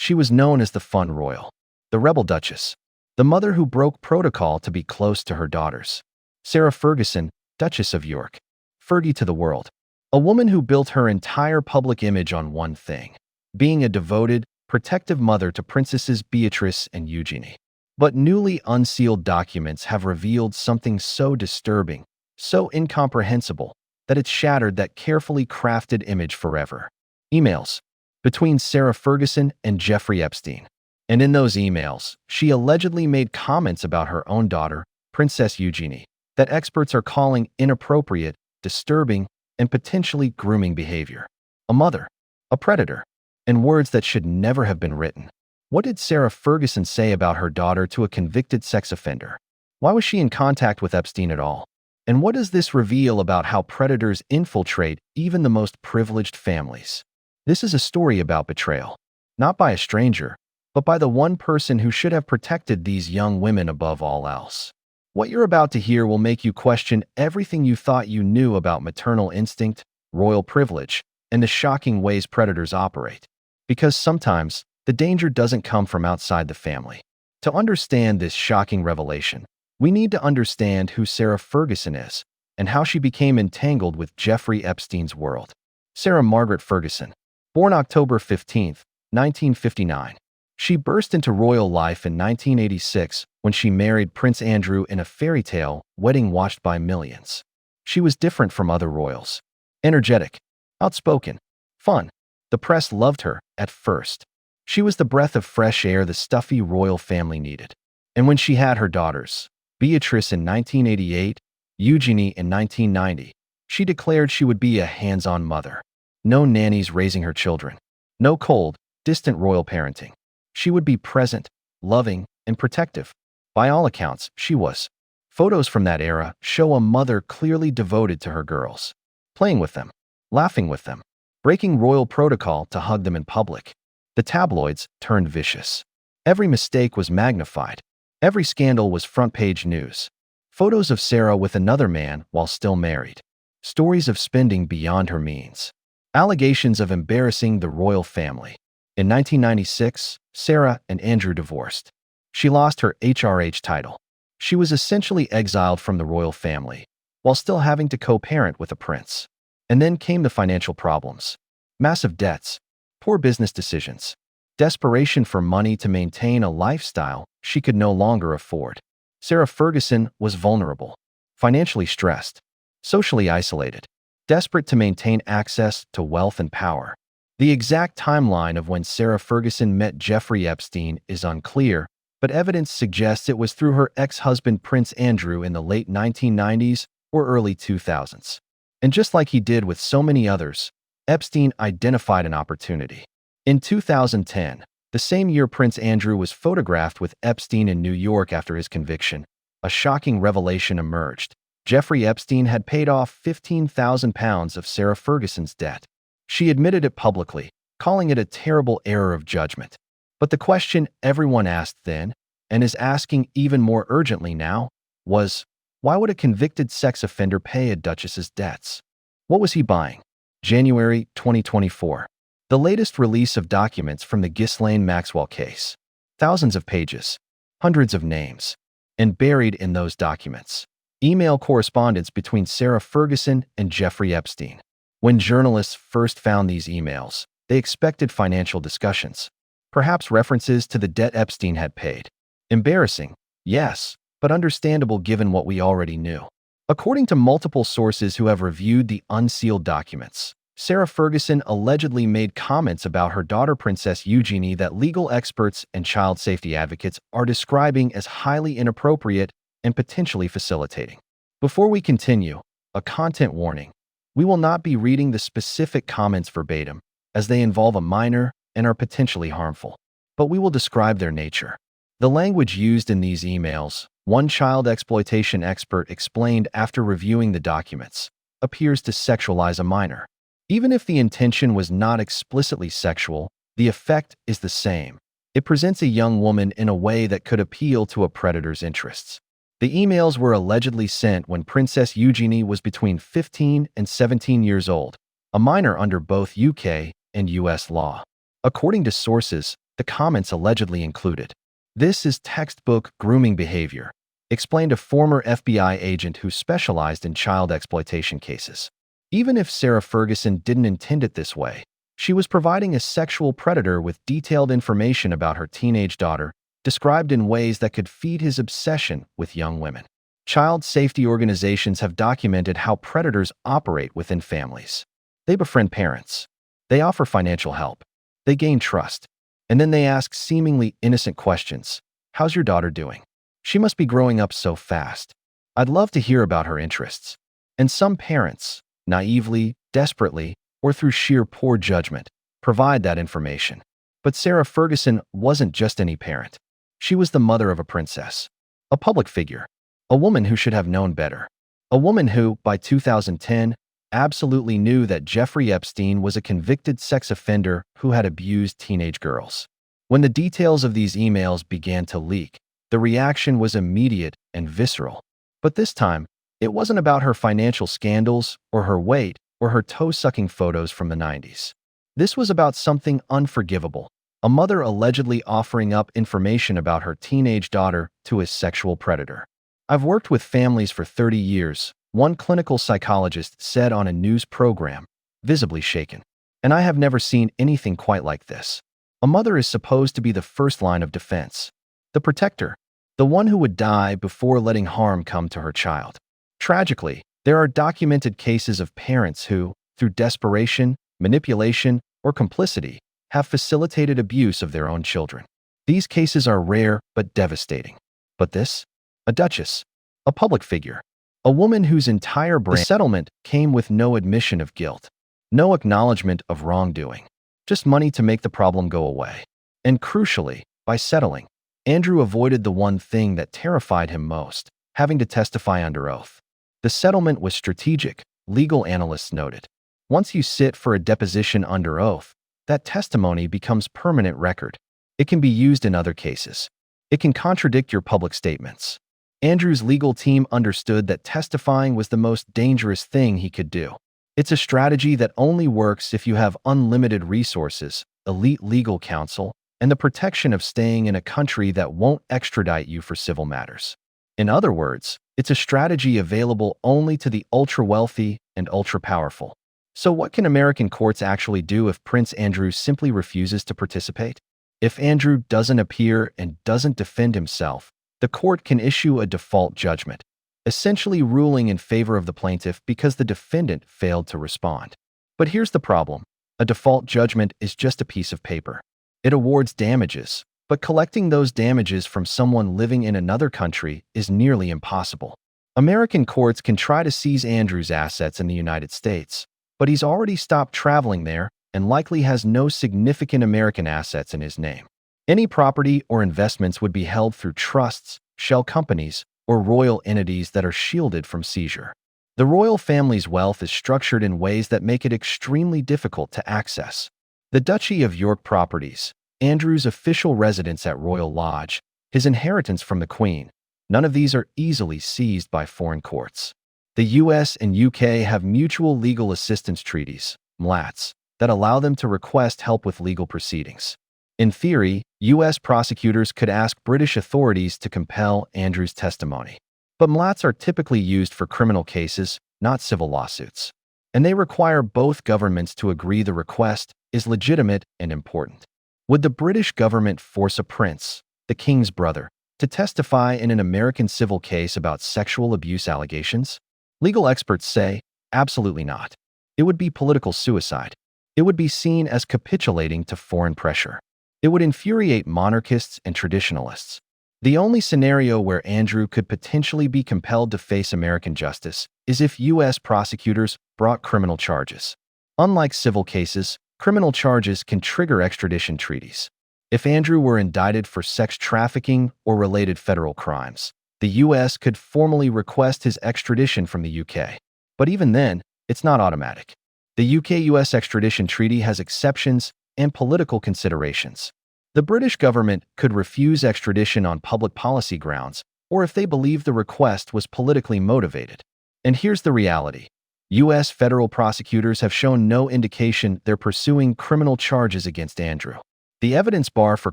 She was known as the Fun Royal, the Rebel Duchess, the mother who broke protocol to be close to her daughters. Sarah Ferguson, Duchess of York, Fergie to the world. A woman who built her entire public image on one thing: being a devoted, protective mother to Princesses Beatrice and Eugenie. But newly unsealed documents have revealed something so disturbing, so incomprehensible, that it shattered that carefully crafted image forever. Emails between Sarah Ferguson and Jeffrey Epstein. And in those emails, she allegedly made comments about her own daughter, Princess Eugenie, that experts are calling inappropriate, disturbing, and potentially grooming behavior. A mother, a predator, and words that should never have been written. What did Sarah Ferguson say about her daughter to a convicted sex offender? Why was she in contact with Epstein at all? And what does this reveal about how predators infiltrate even the most privileged families? This is a story about betrayal, not by a stranger, but by the one person who should have protected these young women above all else. What you're about to hear will make you question everything you thought you knew about maternal instinct, royal privilege, and the shocking ways predators operate. Because sometimes, the danger doesn't come from outside the family. To understand this shocking revelation, we need to understand who Sarah Ferguson is and how she became entangled with Jeffrey Epstein's world. Sarah Margaret Ferguson, born October 15, 1959. She burst into royal life in 1986 when she married Prince Andrew in a fairy tale wedding watched by millions. She was different from other royals. Energetic, outspoken, fun. The press loved her at first. She was the breath of fresh air the stuffy royal family needed. And when she had her daughters, Beatrice in 1988, Eugenie in 1990, she declared she would be a hands-on mother. No nannies raising her children. No cold, distant royal parenting. She would be present, loving, and protective. By all accounts, she was. Photos from that era show a mother clearly devoted to her girls, playing with them, laughing with them, breaking royal protocol to hug them in public. The tabloids turned vicious. Every mistake was magnified. Every scandal was front-page news. Photos of Sarah with another man while still married. Stories of spending beyond her means. Allegations of embarrassing the royal family. In 1996, Sarah and Andrew divorced. She lost her HRH title. She was essentially exiled from the royal family, while still having to co-parent with a prince. And then came the financial problems. Massive debts, poor business decisions, desperation for money to maintain a lifestyle she could no longer afford. Sarah Ferguson was vulnerable, financially stressed, socially isolated, desperate to maintain access to wealth and power. The exact timeline of when Sarah Ferguson met Jeffrey Epstein is unclear, but evidence suggests it was through her ex-husband Prince Andrew in the late 1990s or early 2000s. And just like he did with so many others, Epstein identified an opportunity. In 2010, the same year Prince Andrew was photographed with Epstein in New York after his conviction, a shocking revelation emerged. Jeffrey Epstein had paid off £15,000 of Sarah Ferguson's debt. She admitted it publicly, calling it a terrible error of judgment. But the question everyone asked then, and is asking even more urgently now, was, why would a convicted sex offender pay a duchess's debts? What was he buying? January 2024. The latest release of documents from the Ghislaine Maxwell case. Thousands of pages, hundreds of names, and buried in those documents, email correspondence between Sarah Ferguson and Jeffrey Epstein. When journalists first found these emails, they expected financial discussions, perhaps references to the debt Epstein had paid. Embarrassing, yes, but understandable given what we already knew. According to multiple sources who have reviewed the unsealed documents, Sarah Ferguson allegedly made comments about her daughter Princess Eugenie that legal experts and child safety advocates are describing as highly inappropriate and potentially facilitating. Before we continue, a content warning. We will not be reading the specific comments verbatim, as they involve a minor and are potentially harmful, but we will describe their nature. The language used in these emails, one child exploitation expert explained after reviewing the documents, appears to sexualize a minor. Even if the intention was not explicitly sexual, the effect is the same. It presents a young woman in a way that could appeal to a predator's interests. The emails were allegedly sent when Princess Eugenie was between 15 and 17 years old, a minor under both UK and US law. According to sources, The comments allegedly included, "This is textbook grooming behavior," explained a former FBI agent who specialized in child exploitation cases. Even if Sarah Ferguson didn't intend it this way, she was providing a sexual predator with detailed information about her teenage daughter, described in ways that could feed his obsession with young women. Child safety organizations have documented how predators operate within families. They befriend parents. They offer financial help. They gain trust. And then they ask seemingly innocent questions. "How's your daughter doing? She must be growing up so fast. I'd love to hear about her interests." And some parents, naively, desperately, or through sheer poor judgment, provide that information. But Sarah Ferguson wasn't just any parent. She was the mother of a princess, a public figure, a woman who should have known better, a woman who, by 2010, absolutely knew that Jeffrey Epstein was a convicted sex offender who had abused teenage girls. When the details of these emails began to leak, the reaction was immediate and visceral. But this time, it wasn't about her financial scandals or her weight or her toe-sucking photos from the 90s. This was about something unforgivable, a mother allegedly offering up information about her teenage daughter to a sexual predator. "I've worked with families for 30 years, one clinical psychologist said on a news program, visibly shaken. "And I have never seen anything quite like this." A mother is supposed to be the first line of defense, the protector, the one who would die before letting harm come to her child. Tragically, there are documented cases of parents who, through desperation, manipulation, or complicity, have facilitated abuse of their own children. These cases are rare but devastating. But this? A duchess, a public figure, a woman whose entire brand. The settlement came with no admission of guilt, no acknowledgement of wrongdoing, just money to make the problem go away. And crucially, by settling, Andrew avoided the one thing that terrified him most, having to testify under oath. The settlement was strategic, legal analysts noted. Once you sit for a deposition under oath, that testimony becomes permanent record. It can be used in other cases. It can contradict your public statements. Andrew's legal team understood that testifying was the most dangerous thing he could do. It's a strategy that only works if you have unlimited resources, elite legal counsel, and the protection of staying in a country that won't extradite you for civil matters. In other words, it's a strategy available only to the ultra-wealthy and ultra-powerful. So what can American courts actually do if Prince Andrew simply refuses to participate? If Andrew doesn't appear and doesn't defend himself, the court can issue a default judgment, essentially ruling in favor of the plaintiff because the defendant failed to respond. But here's the problem. A default judgment is just a piece of paper. It awards damages, but collecting those damages from someone living in another country is nearly impossible. American courts can try to seize Andrew's assets in the United States, but he's already stopped traveling there and likely has no significant American assets in his name. Any property or investments would be held through trusts, shell companies, or royal entities that are shielded from seizure. The royal family's wealth is structured in ways that make it extremely difficult to access. The Duchy of York properties, Andrew's official residence at Royal Lodge, his inheritance from the Queen, none of these are easily seized by foreign courts. The US and UK have mutual legal assistance treaties, MLATs, that allow them to request help with legal proceedings. In theory, US prosecutors could ask British authorities to compel Andrew's testimony. But MLATs are typically used for criminal cases, not civil lawsuits. And they require both governments to agree the request is legitimate and important. Would the British government force a prince, the king's brother, to testify in an American civil case about sexual abuse allegations? Legal experts say, absolutely not. It would be political suicide. It would be seen as capitulating to foreign pressure. It would infuriate monarchists and traditionalists. The only scenario where Andrew could potentially be compelled to face American justice is if US prosecutors brought criminal charges. Unlike civil cases, criminal charges can trigger extradition treaties. If Andrew were indicted for sex trafficking or related federal crimes, the US could formally request his extradition from the UK. But even then, it's not automatic. The UK-US extradition treaty has exceptions and political considerations. The British government could refuse extradition on public policy grounds or if they believe the request was politically motivated. And here's the reality. U.S. federal prosecutors have shown no indication they're pursuing criminal charges against Andrew. The evidence bar for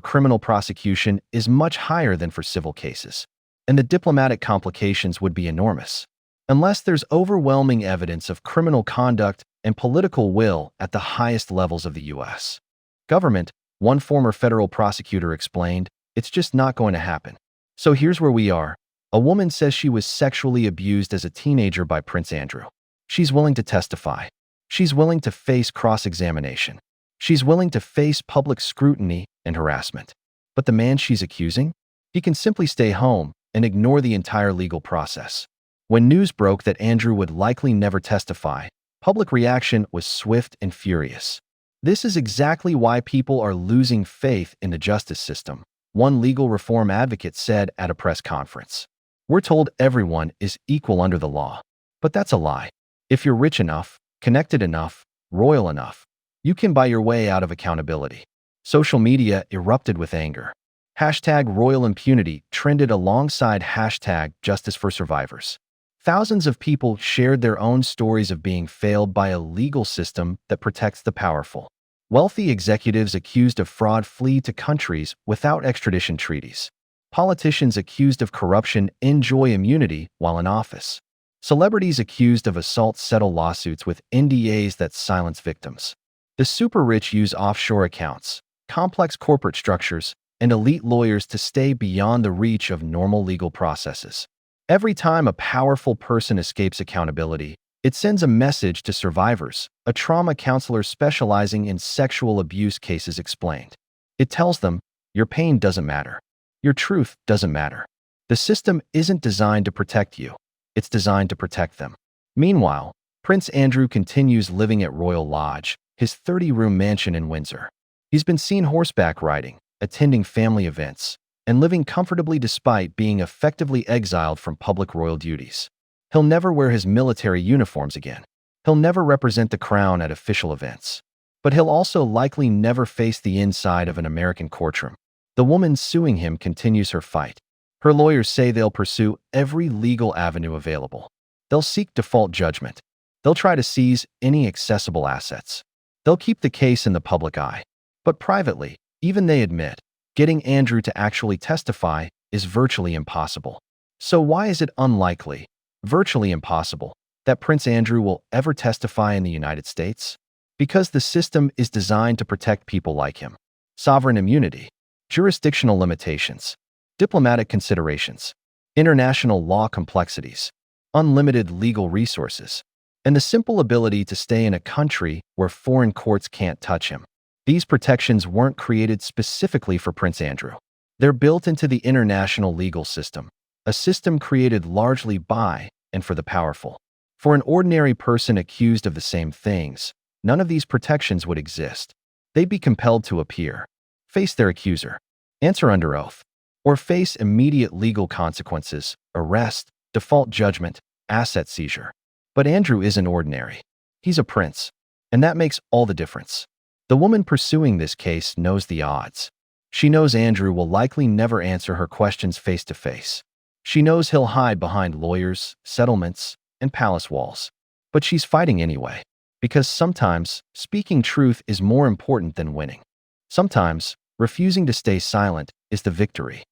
criminal prosecution is much higher than for civil cases, and the diplomatic complications would be enormous. Unless there's overwhelming evidence of criminal conduct and political will at the highest levels of the U.S. government, one former federal prosecutor explained, it's just not going to happen. So here's where we are. A woman says she was sexually abused as a teenager by Prince Andrew. She's willing to testify. She's willing to face cross-examination. She's willing to face public scrutiny and harassment. But the man she's accusing? He can simply stay home and ignore the entire legal process. When news broke that Andrew would likely never testify, public reaction was swift and furious. This is exactly why people are losing faith in the justice system, one legal reform advocate said at a press conference. We're told everyone is equal under the law. But that's a lie. If you're rich enough, connected enough, royal enough, you can buy your way out of accountability. Social media erupted with anger. Hashtag royal impunity trended alongside hashtag justice for survivors. Thousands of people shared their own stories of being failed by a legal system that protects the powerful. Wealthy executives accused of fraud flee to countries without extradition treaties. Politicians accused of corruption enjoy immunity while in office. Celebrities accused of assault settle lawsuits with NDAs that silence victims. The super-rich use offshore accounts, complex corporate structures, and elite lawyers to stay beyond the reach of normal legal processes. Every time a powerful person escapes accountability, it sends a message to survivors, a trauma counselor specializing in sexual abuse cases explained. It tells them, your pain doesn't matter. Your truth doesn't matter. The system isn't designed to protect you. It's designed to protect them. Meanwhile, Prince Andrew continues living at Royal Lodge, his 30-room mansion in Windsor. He's been seen horseback riding, attending family events, and living comfortably despite being effectively exiled from public royal duties. He'll never wear his military uniforms again. He'll never represent the crown at official events. But he'll also likely never face the inside of an American courtroom. The woman suing him continues her fight. Her lawyers say they'll pursue every legal avenue available. They'll seek default judgment. They'll try to seize any accessible assets. They'll keep the case in the public eye. But privately, even they admit, getting Andrew to actually testify is virtually impossible. So why is it unlikely, virtually impossible, that Prince Andrew will ever testify in the United States? Because the system is designed to protect people like him. Sovereign immunity, jurisdictional limitations, diplomatic considerations, international law complexities, unlimited legal resources, and the simple ability to stay in a country where foreign courts can't touch him. These protections weren't created specifically for Prince Andrew. They're built into the international legal system, a system created largely by and for the powerful. For an ordinary person accused of the same things, none of these protections would exist. They'd be compelled to appear, face their accuser, answer under oath, or face immediate legal consequences, arrest, default judgment, asset seizure. But Andrew isn't ordinary. He's a prince, and that makes all the difference. The woman pursuing this case knows the odds. She knows Andrew will likely never answer her questions face to face. She knows he'll hide behind lawyers, settlements, and palace walls. But she's fighting anyway, because sometimes speaking truth is more important than winning. Sometimes refusing to stay silent is the victory.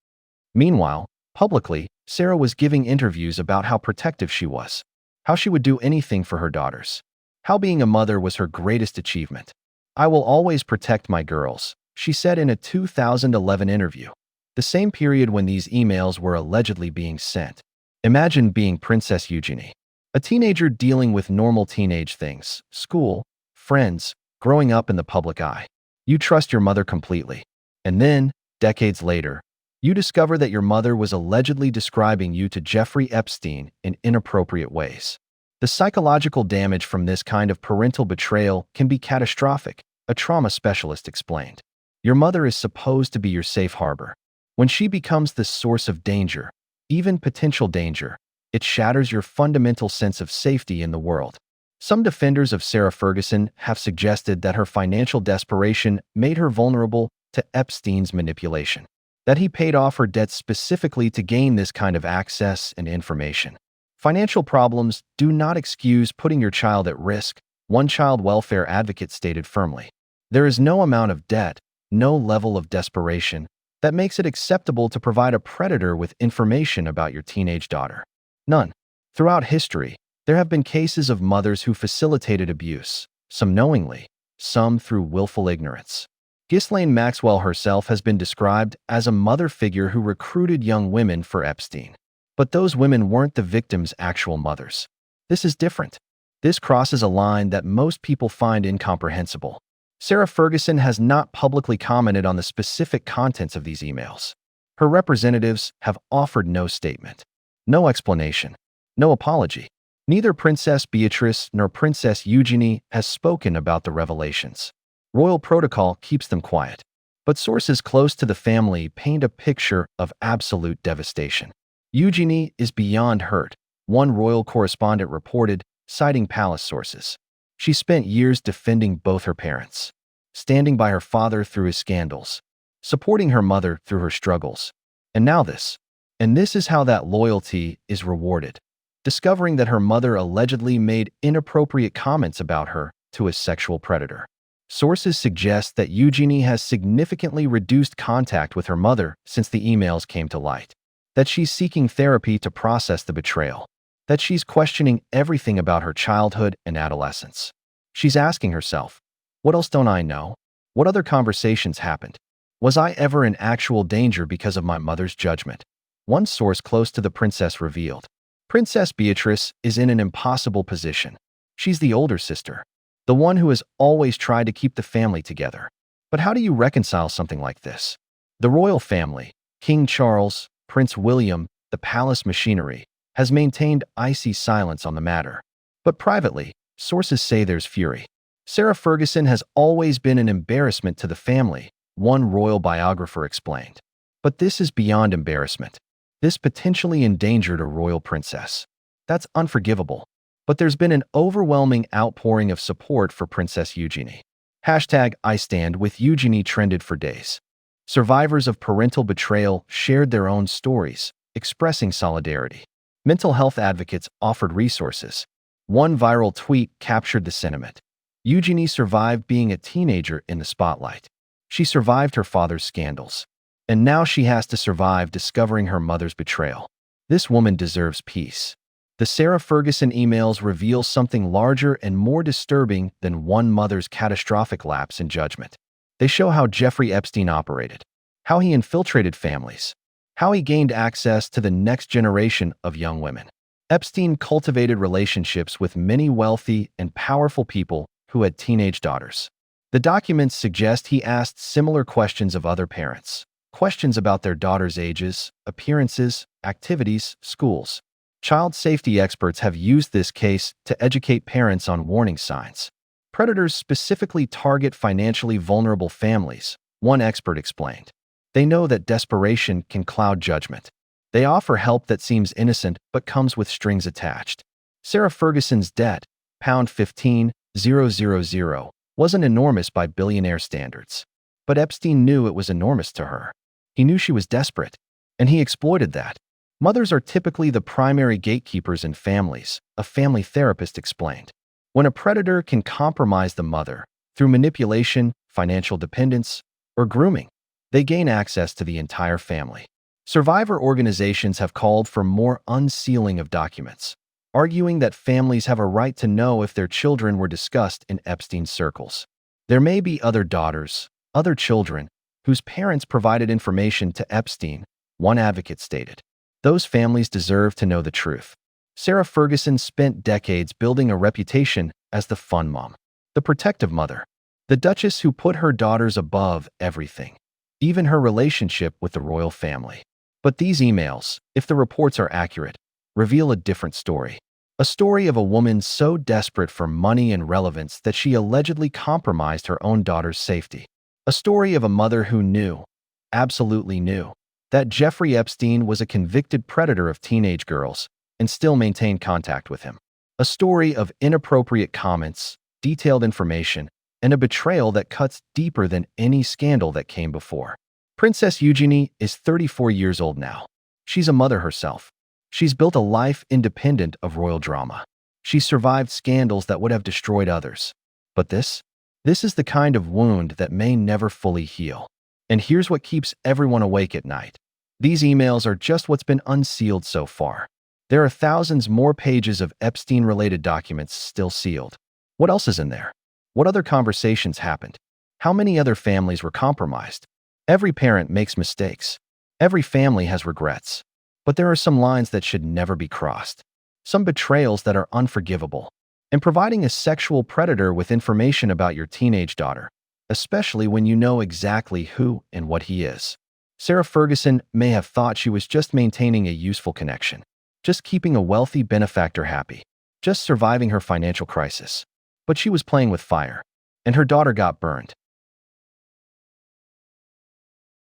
Meanwhile, publicly, Sarah was giving interviews about how protective she was, how she would do anything for her daughters, how being a mother was her greatest achievement. I will always protect my girls, she said in a 2011 interview, the same period when these emails were allegedly being sent. Imagine being Princess Eugenie, a teenager dealing with normal teenage things, school, friends, growing up in the public eye. You trust your mother completely. And then, decades later, you discover that your mother was allegedly describing you to Jeffrey Epstein in inappropriate ways. The psychological damage from this kind of parental betrayal can be catastrophic, a trauma specialist explained. Your mother is supposed to be your safe harbor. When she becomes the source of danger, even potential danger, it shatters your fundamental sense of safety in the world. Some defenders of Sarah Ferguson have suggested that her financial desperation made her vulnerable to Epstein's manipulation, that he paid off her debts specifically to gain this kind of access and information. Financial problems do not excuse putting your child at risk, one child welfare advocate stated firmly. There is no amount of debt, no level of desperation that makes it acceptable to provide a predator with information about your teenage daughter. None. Throughout history, there have been cases of mothers who facilitated abuse, some knowingly, some through willful ignorance. Ghislaine Maxwell herself has been described as a mother figure who recruited young women for Epstein. But those women weren't the victim's actual mothers. This is different. This crosses a line that most people find incomprehensible. Sarah Ferguson has not publicly commented on the specific contents of these emails. Her representatives have offered no statement, no explanation, no apology. Neither Princess Beatrice nor Princess Eugenie has spoken about the revelations. Royal protocol keeps them quiet, but sources close to the family paint a picture of absolute devastation. Eugenie is beyond hurt, one royal correspondent reported, citing palace sources. She spent years defending both her parents, standing by her father through his scandals, supporting her mother through her struggles. And now this. And this is how that loyalty is rewarded. Discovering that her mother allegedly made inappropriate comments about her to a sexual predator. Sources suggest that Eugenie has significantly reduced contact with her mother since the emails came to light. That she's seeking therapy to process the betrayal. That she's questioning everything about her childhood and adolescence. She's asking herself, what else don't I know? What other conversations happened? Was I ever in actual danger because of my mother's judgment? One source close to the princess revealed, Princess Beatrice is in an impossible position. She's the older sister, the one who has always tried to keep the family together. But how do you reconcile something like this? The royal family, King Charles, Prince William, the palace machinery, has maintained icy silence on the matter. But privately, sources say there's fury. Sarah Ferguson has always been an embarrassment to the family, one royal biographer explained. But this is beyond embarrassment. This potentially endangered a royal princess. That's unforgivable. But there's been an overwhelming outpouring of support for Princess Eugenie. #IStandWithEugenie trended for days. Survivors of parental betrayal shared their own stories, expressing solidarity. Mental health advocates offered resources. One viral tweet captured the sentiment. Eugenie survived being a teenager in the spotlight. She survived her father's scandals. And now she has to survive discovering her mother's betrayal. This woman deserves peace. The Sarah Ferguson emails reveal something larger and more disturbing than one mother's catastrophic lapse in judgment. They show how Jeffrey Epstein operated, how he infiltrated families, how he gained access to the next generation of young women. Epstein cultivated relationships with many wealthy and powerful people who had teenage daughters. The documents suggest he asked similar questions of other parents. Questions about their daughters' ages, appearances, activities, schools. Child safety experts have used this case to educate parents on warning signs. Predators specifically target financially vulnerable families, one expert explained. They know that desperation can cloud judgment. They offer help that seems innocent but comes with strings attached. Sarah Ferguson's debt, £15,000, wasn't enormous by billionaire standards. But Epstein knew it was enormous to her. He knew she was desperate, and he exploited that. Mothers are typically the primary gatekeepers in families, a family therapist explained. When a predator can compromise the mother through manipulation, financial dependence, or grooming, they gain access to the entire family. Survivor organizations have called for more unsealing of documents, arguing that families have a right to know if their children were discussed in Epstein's circles. There may be other daughters, other children, whose parents provided information to Epstein, one advocate stated. Those families deserve to know the truth. Sarah Ferguson spent decades building a reputation as the fun mom, the protective mother, the duchess who put her daughters above everything, even her relationship with the royal family. But these emails, if the reports are accurate, reveal a different story. A story of a woman so desperate for money and relevance that she allegedly compromised her own daughter's safety. A story of a mother who knew, absolutely knew, that Jeffrey Epstein was a convicted predator of teenage girls and still maintained contact with him. A story of inappropriate comments, detailed information, and a betrayal that cuts deeper than any scandal that came before. Princess Eugenie is 34 years old now. She's a mother herself. She's built a life independent of royal drama. She's survived scandals that would have destroyed others. But this is the kind of wound that may never fully heal. And here's what keeps everyone awake at night. These emails are just what's been unsealed so far. There are thousands more pages of Epstein-related documents still sealed. What else is in there? What other conversations happened? How many other families were compromised? Every parent makes mistakes. Every family has regrets. But there are some lines that should never be crossed. Some betrayals that are unforgivable. And providing a sexual predator with information about your teenage daughter, especially when you know exactly who and what he is. Sarah Ferguson may have thought she was just maintaining a useful connection, just keeping a wealthy benefactor happy, just surviving her financial crisis. But she was playing with fire, and her daughter got burned.